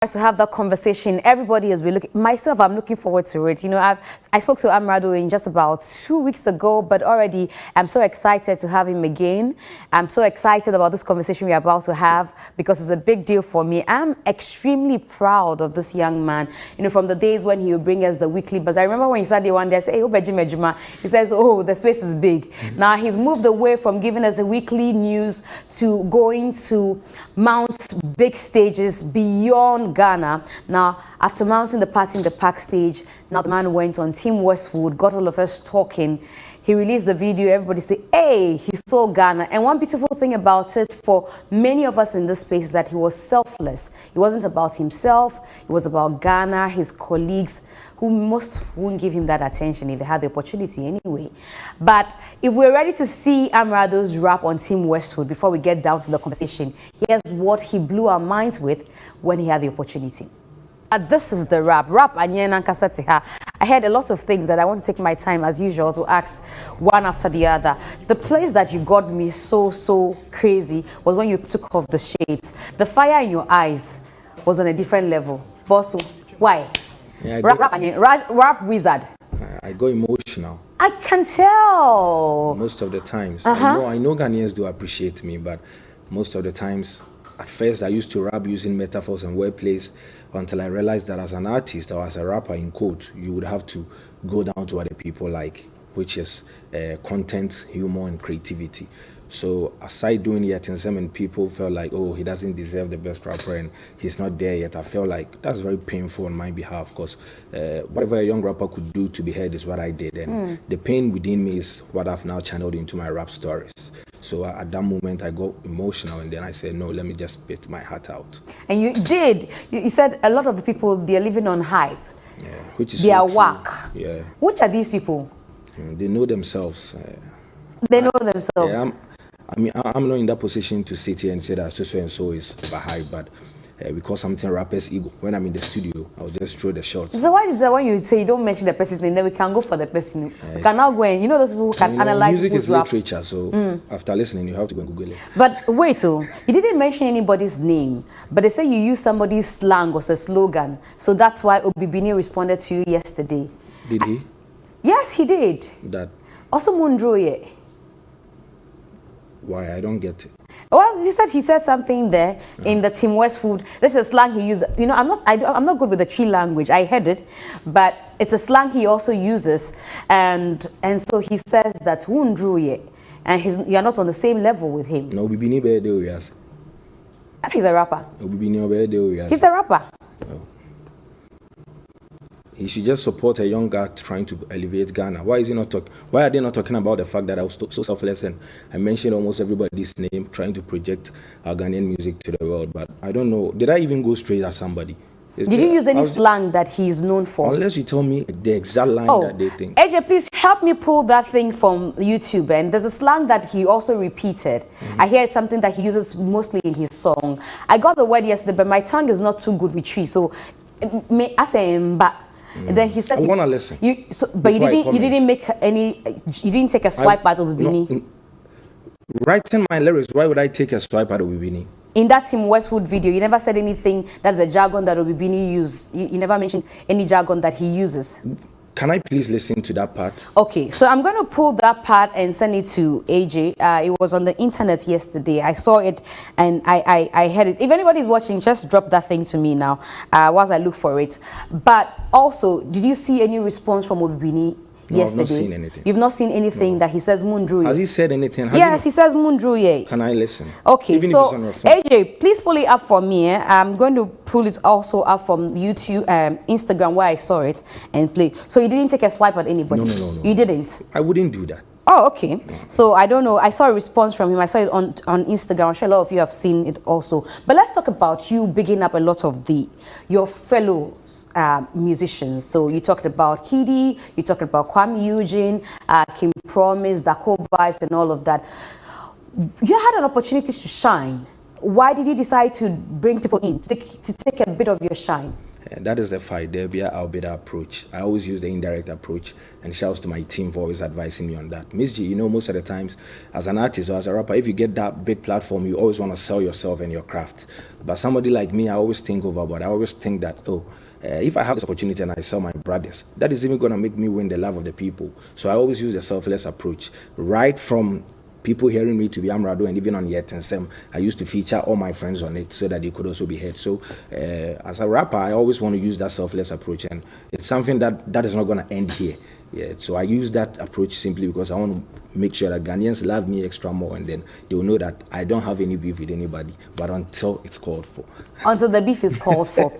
to have that conversation. Everybody has been looking. Myself, I'm looking forward to it. You know, I spoke to Amerado in just about 2 weeks ago, but already I'm so excited to have him again. I'm so excited about this conversation we're about to have because it's a big deal for me. I'm extremely proud of this young man. You know, from the days when he would bring us the weekly buzz. I remember when he started one day, I said, "Hey, Obejima." He says, "Oh, the space is big." Now he's moved away from giving us a weekly news to going to mount big stages beyond Ghana. Now, after mounting the Party in the Park stage, now the man went on Team Westwood, got all of us talking. He released the video, everybody said, "Hey, he saw Ghana." And one beautiful thing about it for many of us in this space is that he was selfless. It wasn't about himself, it was about Ghana, his colleagues, who most wouldn't give him that attention if they had the opportunity anyway. But if we're ready to see Amerado's rap on Team Westwood before we get down to the conversation, here's what he blew our minds with when he had the opportunity. This is the rap. I heard a lot of things that I want to take my time as usual to ask one after the other. The place that you got me so crazy was when you took off the shades. The fire in your eyes was on a different level. Bosso, why? Yeah, rap wizard. I go emotional. I can tell. Most of the times. I know Ghanaians do appreciate me, but most of the times, at first I used to rap using metaphors and wordplays until I realized that as an artist or as a rapper in quote, you would have to go down to what the people like, which is content, humor, and creativity. So aside doing yet in some and people felt like, oh, he doesn't deserve the best rapper and he's not there yet. I felt like that's very painful on my behalf because whatever a young rapper could do to be heard is what I did. And the pain within me is what I've now channeled into my rap stories. So at that moment, I got emotional and then I said, no, let me just spit my heart out. And you did. You said a lot of the people, they're living on hype. Yeah, which is they so are whack. Yeah. Which are these people? They know themselves. They know themselves. Yeah, I'm not in that position to sit here and say that so and so is overhyped, but because something rappers ego. When I'm in the studio, I'll just throw the shots. So why is that when you say you don't mention the person's name, then we can go for the person? We can now go in. You know those people who can analyze music is rap. literature, so after listening, you have to go and Google it. But wait, you didn't mention anybody's name, but they say you use somebody's slang or a slogan. So that's why Obibini responded to you yesterday. Did he? Yes, he did. That. Also, Mundroye. Why? I don't get it. Well, he said something there in the Team Westwood. This is a slang he uses. You know, I'm not good with the tree language. I heard it, but it's a slang he also uses, and so he says that Wundruye, and you're not on the same level with him. No, Bibini be de oyas. He's a rapper. Bibini be de oyas. He's a rapper. No. He should just support a young guy trying to elevate Ghana. Why are they not talking about the fact that I was so selfless and I mentioned almost everybody's name, trying to project our Ghanaian music to the world? But I don't know. Did I even go straight at somebody? Did you use any slang that he's known for? Unless you tell me the exact line that they think. AJ, please help me pull that thing from YouTube. And there's a slang that he also repeated. I hear it's something that he uses mostly in his song. I got the word yesterday, but my tongue is not too good with tree. So I say but. And then he said, "I wanna listen." But you didn't make any. You didn't take a swipe at Obibini. No, writing my lyrics, why would I take a swipe at Obibini? In that Team Westwood video, you never said anything. That's a jargon that Obibini used. You never mentioned any jargon that he uses. Can I please listen to that part? Okay, so I'm going to pull that part and send it to AJ. It was on the internet yesterday. I saw it and I heard it. If anybody's watching, just drop that thing to me now whilst I look for it. But also, did you see any response from Obibini yesterday? I've not seen anything. You've not seen anything that he says Mundruye? Has he said anything? Yes, he says Mundruye. Can I listen? Okay, even so if it's on your phone. AJ, please pull it up for me. I'm going to pull it also up from YouTube, Instagram, where I saw it and play. So you didn't take a swipe at anybody? No. You didn't? I wouldn't do that. Oh, okay. No. So I don't know. I saw a response from him. I saw it on Instagram. I'm sure a lot of you have seen it also. But let's talk about you bigging up a lot of your fellow musicians. So you talked about Kidi, you talked about Kwame Eugene, Kim Promise, Dako Vibes, and all of that. You had an opportunity to shine. Why did you decide to bring people in to take a bit of your shine? And that is the fight. There'll be I'll be the approach. I always use the indirect approach, and shouts to my team for always advising me on that. Miss G, you know, most of the times as an artist or as a rapper, if you get that big platform, you always want to sell yourself and your craft. But somebody like me, I always think overboard. I always think that, if I have this opportunity and I sell my brothers, that is even going to make me win the love of the people. So I always use the selfless approach. Right from people hearing me to be Amerado, and even on Yet and Sem, I used to feature all my friends on it so that they could also be heard. So as a rapper, I always want to use that selfless approach, and it's something that is not going to end here. Yeah, so I use that approach simply because I want to make sure that Ghanaians love me extra more, and then they will know that I don't have any beef with anybody, but until it's called for. Until the beef is called for.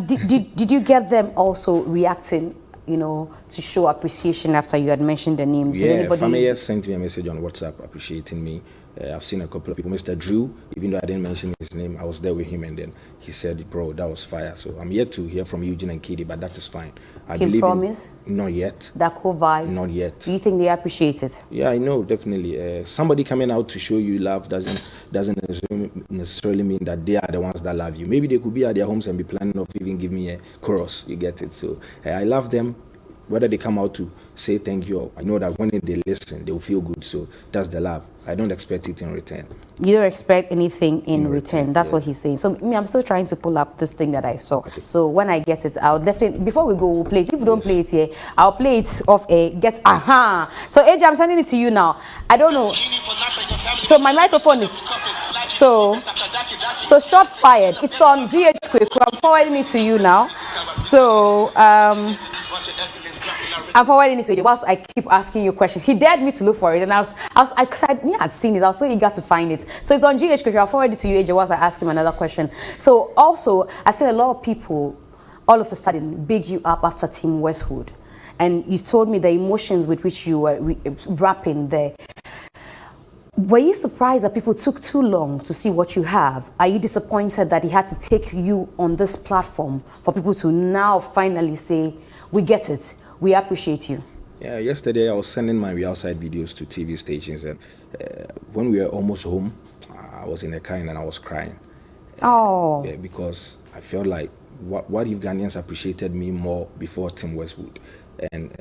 Did you get them also reacting, you know, to show appreciation after you had mentioned the names? Yeah, family sent me a message on WhatsApp appreciating me. I've seen a couple of people. Mr. Drew, even though I didn't mention his name, I was there with him, and then he said, bro, that was fire. So I'm yet to hear from Eugene and Katie, but that is fine. I Can believe promise? Not yet. That co-vibes? Not yet. Do you think they appreciate it? Yeah, I know, definitely. Somebody coming out to show you love doesn't necessarily mean that they are the ones that love you. Maybe they could be at their homes and be planning of even give me a chorus. You get it? So I love them. Whether they come out to say thank you, I know that when they listen, they'll feel good. So that's the love. I don't expect it in return. You don't expect anything in return. That's what he's saying. So me, I'm still trying to pull up this thing that I saw. Okay. So when I get it, I'll definitely, before we go, we'll play it. If you don't play it here, I'll play it off a get. So AJ, I'm sending it to you now. I don't know. So my microphone is so shot fired. It's on GH Quick. I'm forwarding it to you now. So I'm forwarding this to you whilst I keep asking you questions. He dared me to look for it, and I had seen it. I was so eager to find it. So it's on GH Quick. I'll forward it to you, AJ, whilst I ask him another question. So also, I see a lot of people all of a sudden big you up after Team Westwood, and you told me the emotions with which you were rapping there. Were you surprised that people took too long to see what you have? Are you disappointed that he had to take you on this platform for people to now finally say, we get it, we appreciate you? Yeah, yesterday I was sending my outside videos to TV stations, and when we were almost home, I was in the car and I was crying. Oh. Yeah, because I felt like, what if Ghanaians appreciated me more before Team Westwood? And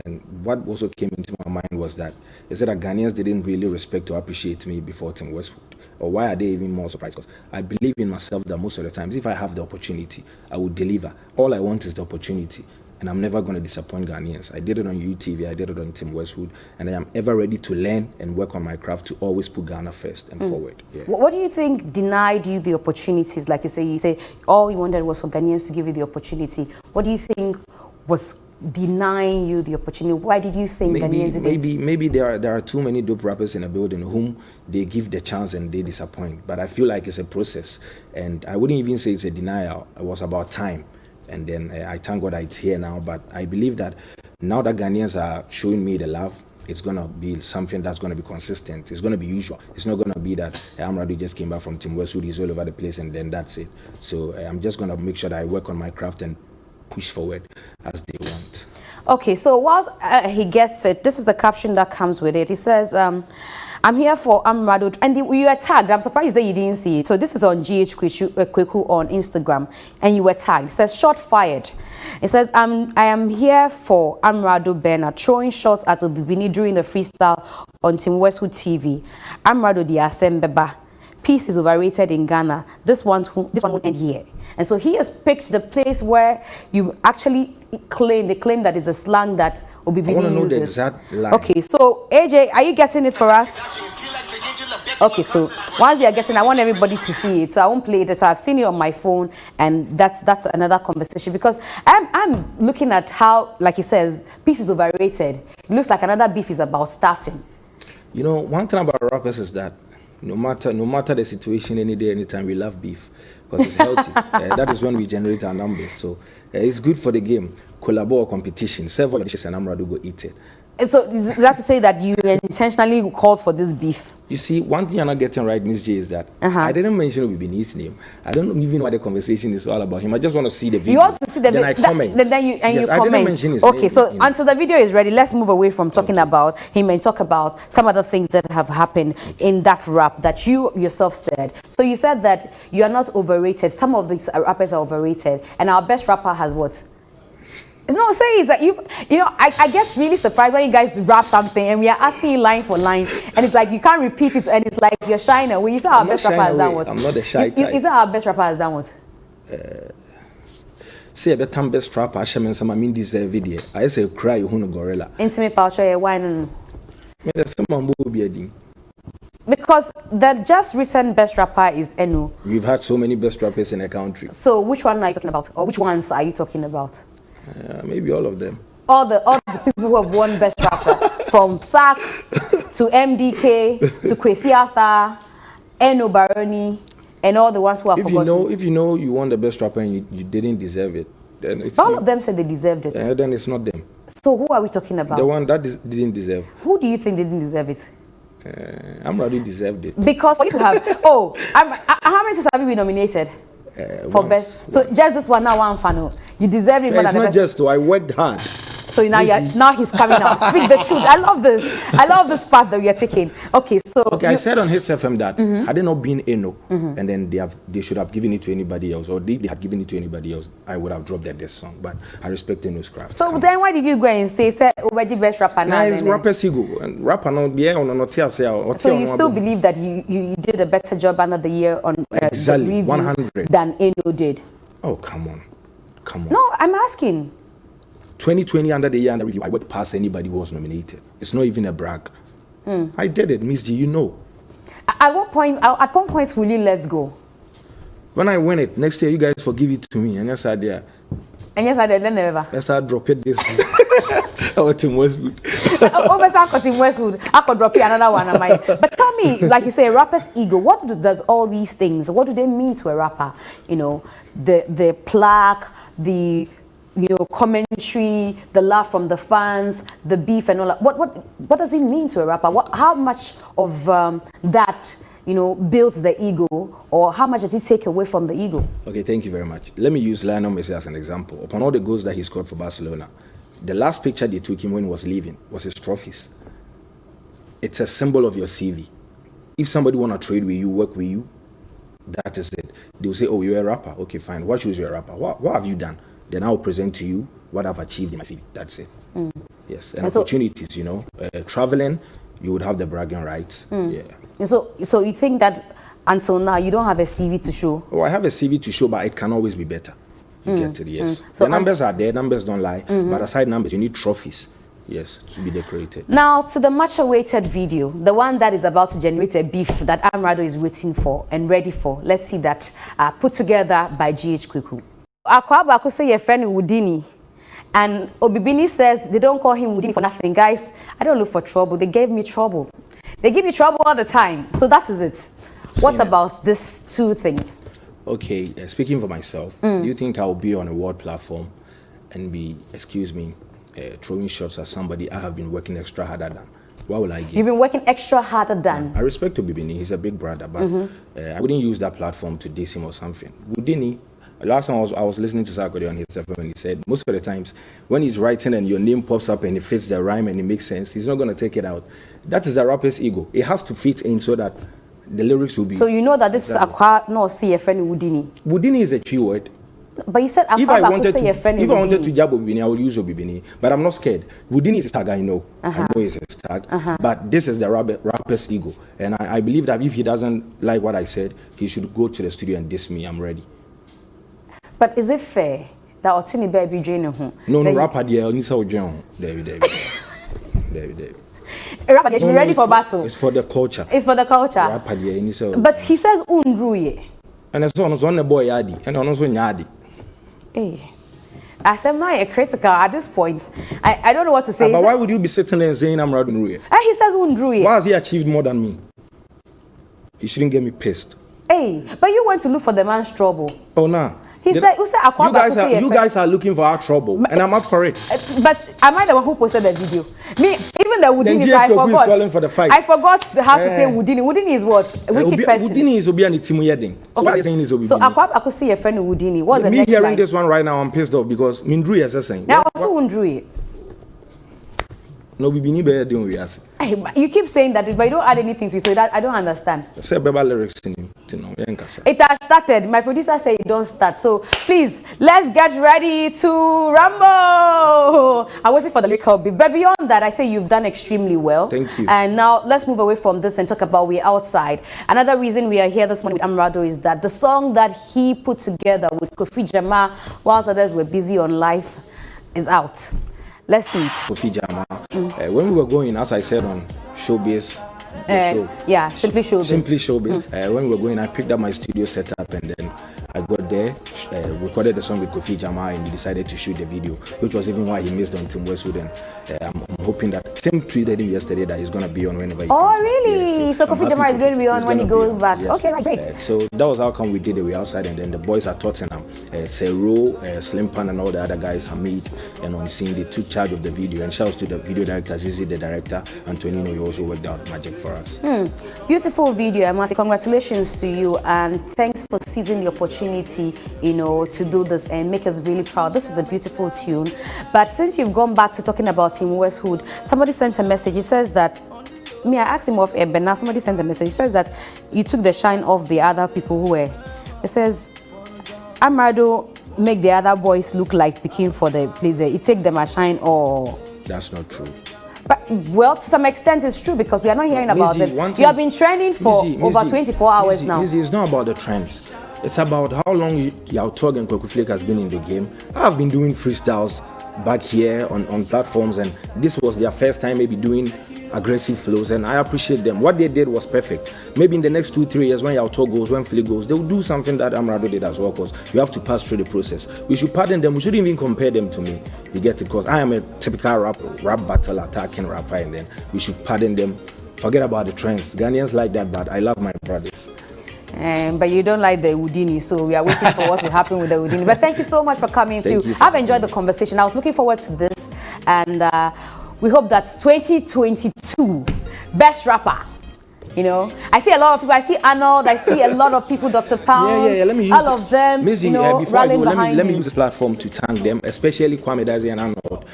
what also came into my mind was that, is it that Ghanaians didn't really respect or appreciate me before Team Westwood? Or why are they even more surprised? Because I believe in myself that most of the times, if I have the opportunity, I will deliver. All I want is the opportunity. And I'm never going to disappoint Ghanaians. I did it on UTV, I did it on Team Westwood, and I am ever ready to learn and work on my craft to always put Ghana first and forward. Yeah. What do you think denied you the opportunities? Like you say all you wanted was for Ghanaians to give you the opportunity. What do you think was denying you the opportunity? Why did you think Ghanaians didn't? Maybe there are too many dope rappers in a building whom they give the chance and they disappoint. But I feel like it's a process, and I wouldn't even say it's a denial. It was about time. And then I thank God that it's here now. But I believe that now that Ghanaians are showing me the love, it's going to be something that's going to be consistent. It's going to be usual. It's not going to be that Amerado just came back from Team Westwood, he's all over the place, and then that's it. So I'm just going to make sure that I work on my craft and push forward as they want. Okay, so whilst he gets it, this is the caption that comes with it. He says, I'm here for Amerado, and you were tagged. I'm surprised that you didn't see it. So this is on GH Kweku on Instagram, and you were tagged. It says, shot fired. It says, I am here for Amerado Bernard, throwing shots at Obibini during the freestyle on Team Westwood TV. Amerado the Asembeba. Peace is overrated in Ghana. This one won't end here. And so he has picked the place where you actually claim that is a slang that Obibini uses. I want to know the exact line. Okay, so AJ, are you getting it for us? Okay, so once you are getting, I want everybody to see it. So I won't play it. So I've seen it on my phone, and that's another conversation, because I'm looking at how, like he says, peace is overrated. It looks like another beef is about starting. You know, one thing about rappers is that no matter the situation, any day, anytime, we love beef because it's healthy. That is when we generate our numbers. So it's good for the game. Collabo or competition. Several dishes and Amerado go eat it. So is that to say that you intentionally called for this beef? You see, one thing you're not getting right, Miss J, is that I didn't mention Obibini's name. I don't even know what the conversation is all about him. I just want to see the video. You want to see the video? Then I comment. Then you comment. I didn't mention his name. Okay, so until the video is ready, let's move away from talking about him and talk about some other things that have happened in that rap that you yourself said. So you said that you are not overrated. Some of these rappers are overrated, and our best rapper has what? No, say it's like you know, I get really surprised when you guys rap something and we are asking you line for line and it's like you can't repeat it and it's like you're shying away. You say our best rapper has done what? I'm not a shy type. Is that our best rapper has done what? Say the time best rapper I mean some I mean this video. I say cry you no gorilla. Intimate culture why no. Because the just recent best rapper is Eno. We've had so many best rappers in the country. So which one are you talking about? Or which ones are you talking about? Maybe all of them. All the people who have won best rapper, from Sack to MDK to Kwesi Arthur, Eno Baroni, and all the ones who are forgotten. If you know you won the best rapper and you didn't deserve it, then it's all of them said they deserved it. Then it's not them. So who are we talking about? The one that didn't deserve. Who do you think didn't deserve it? Amerado deserved it. Because for you to have how many times have you been nominated? For once. best. So just this one now, one fan. You deserve it. It's not just I worked hard. So now he's coming out. Speak the truth. I love this. I love this path that we are taking. Okay, so I said on Hits FM that had it not been Eno, and then they should have given it to anybody else, or they had given it to anybody else, I would have dropped this song. But I respect Eno's craft. So then why did you go and say Obaji best rapper now? It's rapper's ego, and rapper no be on no tia say. So you still believe that you did a better job under the year on exactly 100 than Eno did? Oh come on. No, I'm asking. 2020 under the year under review, I worked past anybody who was nominated. It's not even a brag. I did it, Miss G. You know. At what point will you let go? When I win it next year, you guys forgive it to me, and yes, I did. And yes, I did. Then never. Yes, I drop it this. Out in Westwood. Over in Westwood, I could drop you another one. But tell me, like you say, a rapper's ego. What does all these things? What do they mean to a rapper? You know, the plaque, the commentary, the laugh from the fans, the beef and all that. What does it mean to a rapper? How much of that builds the ego, or how much does it take away from the ego? Okay, thank you very much. Let me use Lionel Messi as an example. Upon all the goals that he scored for Barcelona, the last picture they took him when he was leaving was his trophies. It's a symbol of your CV. If somebody want to trade with you, work with you, that is it. They'll say, oh, you're a rapper. Okay, fine. What shows you're a rapper? What have you done? Then I'll present to you what I've achieved in my CV. That's it. Yes, and opportunities, traveling, you would have the bragging rights. Yeah. And so you think that until now you don't have a CV to show? Oh, I have a CV to show, but it can always be better. You get it, yes. So the numbers are there, numbers don't lie. But aside numbers, you need trophies, yes, to be decorated. Now, to the much-awaited video, the one that is about to generate a beef that Amerado is waiting for and ready for. Let's see that put together by GH Kweku. Akwaba could say your friend Woodini, and Obibini says they don't call him Woodini for nothing. Guys, I don't look for trouble. They gave me trouble. They give you trouble all the time. So that is it. What about these two things? Okay, speaking for myself, do you think I will be on a world platform and be, throwing shots at somebody I have been working extra harder than? What will I give? You've been working extra harder than? I respect Obibini. He's a big brother, but I wouldn't use that platform to diss him or something. Woodini, last time I was listening to Sarkodie on his FM, and he said most of the times when he's writing and your name pops up and it fits the rhyme and it makes sense, he's not going to take it out. That is the rapper's ego. It has to fit in so that the lyrics will be. So you know that this is Akwa, no, see your friend Woodini. Woodini is a keyword. But you said if I wanted to jab Obibini, I would use Obibini. But I'm not scared. Woodini is his tag, I know. I know it's his tag. But this is the rapper's ego. And I believe that if he doesn't like what I said, he should go to the studio and diss me. I'm ready. But is it fair that Otini baby join home? No, rapper there, Nisa Ojon. David. Rapper, you should be ready for battle. It's for the culture. It's for the culture. Rapper there, Nisa. But he says Undruye. And it's on the boy Yadi, and also Nyadi. Hey, as I'm not a critical at this point, I don't know what to say. But why would you be sitting there and saying I'm Amerado Nruye? He says Undruye. Why has he achieved more than me? He shouldn't get me pissed. Hey, but you went to look for the man's trouble. Oh, nah. He said, you guys are looking for our trouble, and I'm up for it. But am I the one who posted the video? Me, even the Woodini, I forgot. Is calling for the fight. I forgot how to say Woodini. Woodini is what? A wicked person. Woodini is Obi and Timu Yeding. So what are you saying is Obi? So I could see a friend of Woodini. What's the next Me hearing line? this one right now, I'm pissed off because Mindru is saying. Now also Wundru. No, we be ni better doing we ask. You keep saying that, but you don't add anything to it, so that I don't understand. Say Beba lyrics in him. It has started. My producer said it don't start. So please, let's get ready to rumble. I'm waiting for the lyrical beat. But beyond that, I say you've done extremely well. Thank you. And now let's move away from this and talk about We Outside. Another reason we are here this morning with Amerado is that the song that he put together with Kofi Jama whilst others were busy on life is out. Let's see it. Kofi Jama. When we were going, as I said on Showbiz, show. Yeah, Simply Showbiz. Simply Showbiz. When we were going, I picked up my studio setup and then I got there, recorded the song with Kofi Jama, and we decided to shoot the video, which was even why he missed on Tim Westwood. And I'm hoping that Tim tweeted him yesterday that he's going to be on whenever he comes back. Really? Yes, so Kofi Jama is going to be on when he goes back. Yes. Okay, right, great. So that was how come we did the Way Outside, and then the boys at Tottenham, Sero, Slim Pan, and all the other guys, Hamid and on scene, they took charge of the video. And shouts to the video director, Zizi, the director, and Tonino, you also worked out magic for us. Beautiful video, I must say congratulations to you, and thanks for seizing the opportunity, you know, to do this and make us really proud. This is a beautiful tune. But since you've gone back to talking about Tim Westwood, somebody sent a message. It says that, I asked him off air, but now somebody sent a message. It says that you took the shine off the other people who were. It says, Amerado make the other boys look like picking for the place. It take them a shine or... That's not true. But, well, to some extent it's true because we are not hearing about it. You have been trending for over 24 hours now. It's not about the trends. It's about how long Yautog and Kwaku Flake has been in the game. I've been doing freestyles back here on platforms, and this was their first time maybe doing aggressive flows, and I appreciate them. What they did was perfect. Maybe in the next 2-3 years, when Yautog goes, when Flake goes, they will do something that Amerado did as well, because you have to pass through the process. We should pardon them. We shouldn't even compare them to me. You get it? Because I am a typical rap battle attacking rapper, and then we should pardon them. Forget about the trends. Ghanaians like that, but I love my brothers. But you don't like the Houdini, so we are waiting for what will happen with the Houdini. But thank you so much for coming through. I've enjoyed the conversation. I was looking forward to this, and we hope that 2022 best rapper. You know, I see a lot of people. I see Arnold. I see a lot of people. Dr. Pound. Yeah. Let me use all of them. Missy, you know, before I go, let me use this platform to thank them, especially Kwame Dazi and Arnold.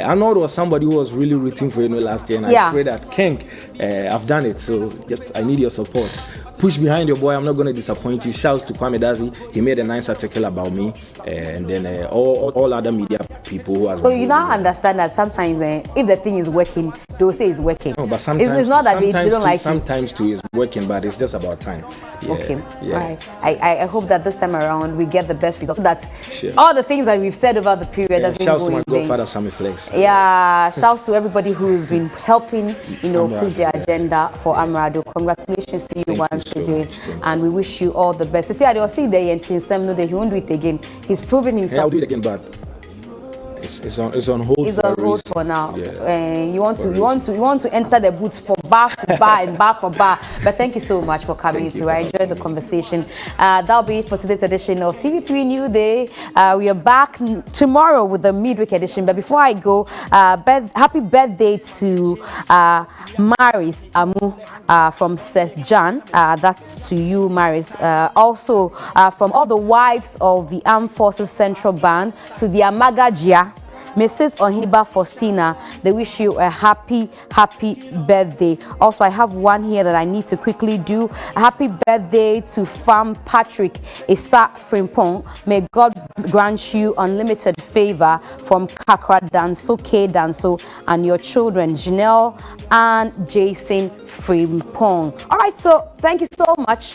Arnold was somebody who was really rooting for last year, and I pray that King, I've done it. So just I need your support. Push behind your boy. I'm not going to disappoint you. Shouts to Kwame Dazi. He made a nice article about me, and then all other media people who has. So you now understand that sometimes if the thing is working, they'll say it's working. No, but sometimes it's not that they don't like it. Sometimes too is working, but it's just about time. Yeah, okay. Yeah. Right. I hope that this time around we get the best results. So that all the things that we've said over the period doesn't go in vain. Shouts to my godfather Sammy Flex. Yeah. Shouts to everybody who's been helping, push the agenda for Amerado. Congratulations to you once again, and we wish you all the best. You see, I don't see the Newday. He won't do it again. He's proven himself. Yeah, I'll do it again, but it's on hold. It's on hold for now. Yeah. You want to enter the booth for bar to bar and bar for bar. But thank you so much for coming through. I enjoyed the conversation. That'll be it for today's edition of TV3 New Day. We are back tomorrow with the midweek edition. But before I go, happy birthday to Maris Amu from Seth Jan. That's to you, Maris. Also from all the wives of the Armed Forces Central Band to the Amagajia, Mrs. Ohiba Faustina, they wish you a happy birthday. Also, I have one here that I need to quickly do. A happy birthday to Farm Patrick Isa Frimpong. May God grant you unlimited favor from Kakra Danso, K Danso, and your children, Janelle and Jason Frimpong. All right, so thank you so much